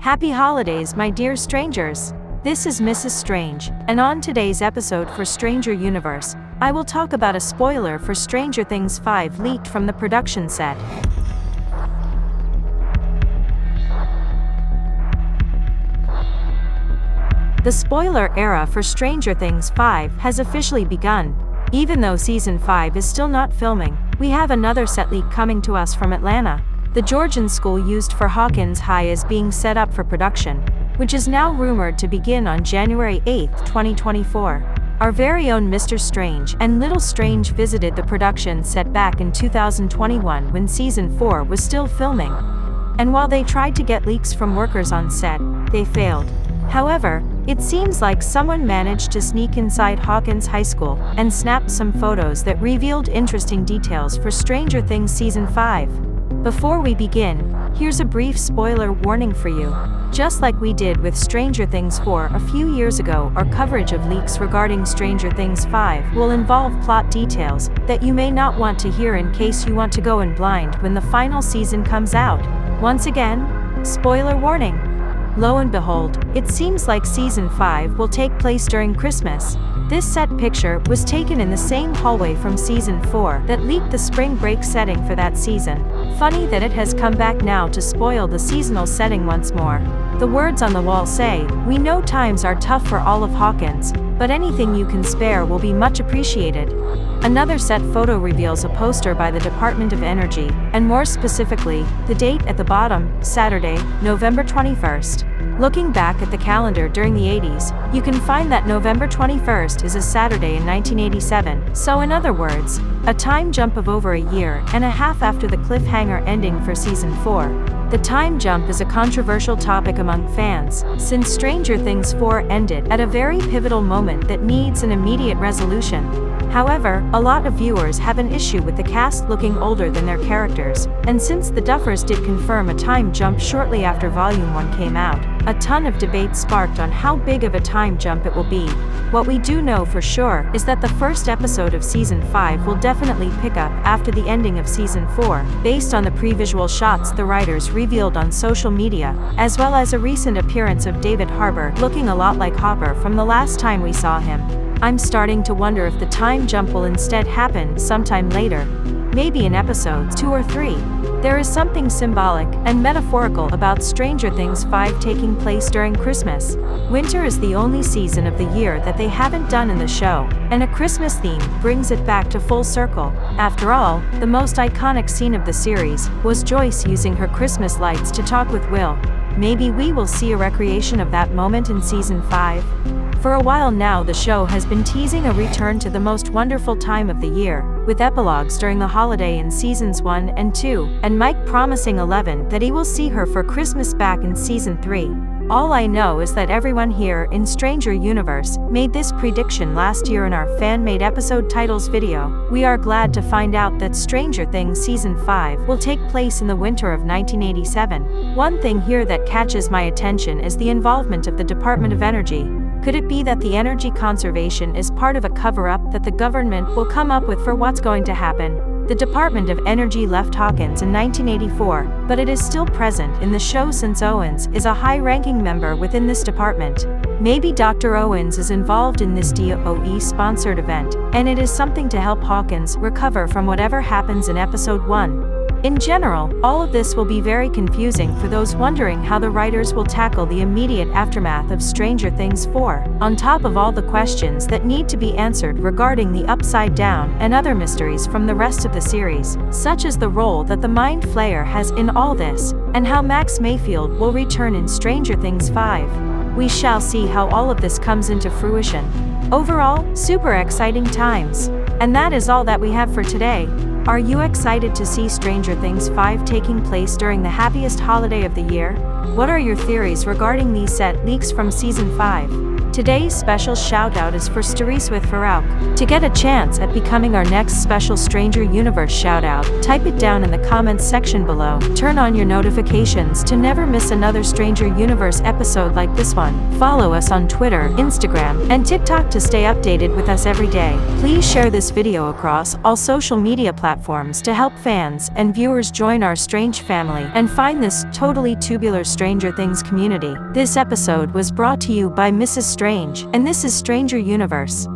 Happy holidays, my dear strangers! This is Mrs. Strange, and on today's episode for Stranger Universe, I will talk about a spoiler for Stranger Things 5 leaked from the production set. The spoiler era for Stranger Things 5 has officially begun. Even though Season 5 is still not filming, we have another set leak coming to us from Atlanta. The Georgian school used for Hawkins High is being set up for production, which is now rumored to begin on January 8, 2024. Our very own Mr. Strange and Little Strange visited the production set back in 2021 when Season 4 was still filming. And while they tried to get leaks from workers on set, they failed. However, it seems like someone managed to sneak inside Hawkins High School and snapped some photos that revealed interesting details for Stranger Things Season 5. Before we begin, here's a brief spoiler warning for you. Just like we did with Stranger Things 4 a few years ago, our coverage of leaks regarding Stranger Things 5 will involve plot details that you may not want to hear in case you want to go in blind when the final season comes out. Once again, spoiler warning. Lo and behold, it seems like Season 5 will take place during Christmas. This set picture was taken in the same hallway from Season 4 that leaked the spring break setting for that season. Funny that it has come back now to spoil the seasonal setting once more. The words on the wall say, "We know times are tough for all of Hawkins, but anything you can spare will be much appreciated." Another set photo reveals a poster by the Department of Energy, and more specifically, the date at the bottom, Saturday, November 21st. Looking back at the calendar during the 80s, you can find that November 21st is a Saturday in 1987, so in other words, a time jump of over a year and a half after the cliffhanger ending for Season 4. The time jump is a controversial topic among fans, since Stranger Things 4 ended at a very pivotal moment that needs an immediate resolution. However, a lot of viewers have an issue with the cast looking older than their characters, and since the Duffers did confirm a time jump shortly after Volume 1 came out, a ton of debate sparked on how big of a time jump it will be. What we do know for sure is that the first episode of Season 5 will definitely pick up after the ending of Season 4, based on the pre-visual shots the writers revealed on social media, as well as a recent appearance of David Harbour looking a lot like Hopper from the last time we saw him. I'm starting to wonder if the time jump will instead happen sometime later, maybe in episodes 2 or 3. There is something symbolic and metaphorical about Stranger Things 5 taking place during Christmas. Winter is the only season of the year that they haven't done in the show, and a Christmas theme brings it back to full circle. After all, the most iconic scene of the series was Joyce using her Christmas lights to talk with Will. Maybe we will see a recreation of that moment in Season 5? For a while now, the show has been teasing a return to the most wonderful time of the year, with epilogues during the holiday in Seasons 1 and 2, and Mike promising Eleven that he will see her for Christmas back in Season 3. All I know is that everyone here in Stranger Universe made this prediction last year in our fan-made episode titles video. We are glad to find out that Stranger Things Season 5 will take place in the winter of 1987. One thing here that catches my attention is the involvement of the Department of Energy. Could it be that the energy conservation is part of a cover-up that the government will come up with for what's going to happen? The Department of Energy left Hawkins in 1984, but it is still present in the show since Owens is a high-ranking member within this department. Maybe Dr. Owens is involved in this DOE-sponsored event, and it is something to help Hawkins recover from whatever happens in Episode 1. In general, all of this will be very confusing for those wondering how the writers will tackle the immediate aftermath of Stranger Things 4, on top of all the questions that need to be answered regarding the Upside Down and other mysteries from the rest of the series, such as the role that the Mind Flayer has in all this, and how Max Mayfield will return in Stranger Things 5. We shall see how all of this comes into fruition. Overall, super exciting times. And that is all that we have for today. Are you excited to see Stranger Things 5 taking place during the happiest holiday of the year? What are your theories regarding these set leaks from Season 5? Today's special shout-out is for Sterise with Farouk. To get a chance at becoming our next special Stranger Universe shout-out, type it down in the comments section below. Turn on your notifications to never miss another Stranger Universe episode like this one. Follow us on Twitter, Instagram, and TikTok to stay updated with us every day. Please share this video across all social media platforms to help fans and viewers join our strange family and find this totally tubular Stranger Things community. This episode was brought to you by Mrs. Strange, and this is Stranger Universe.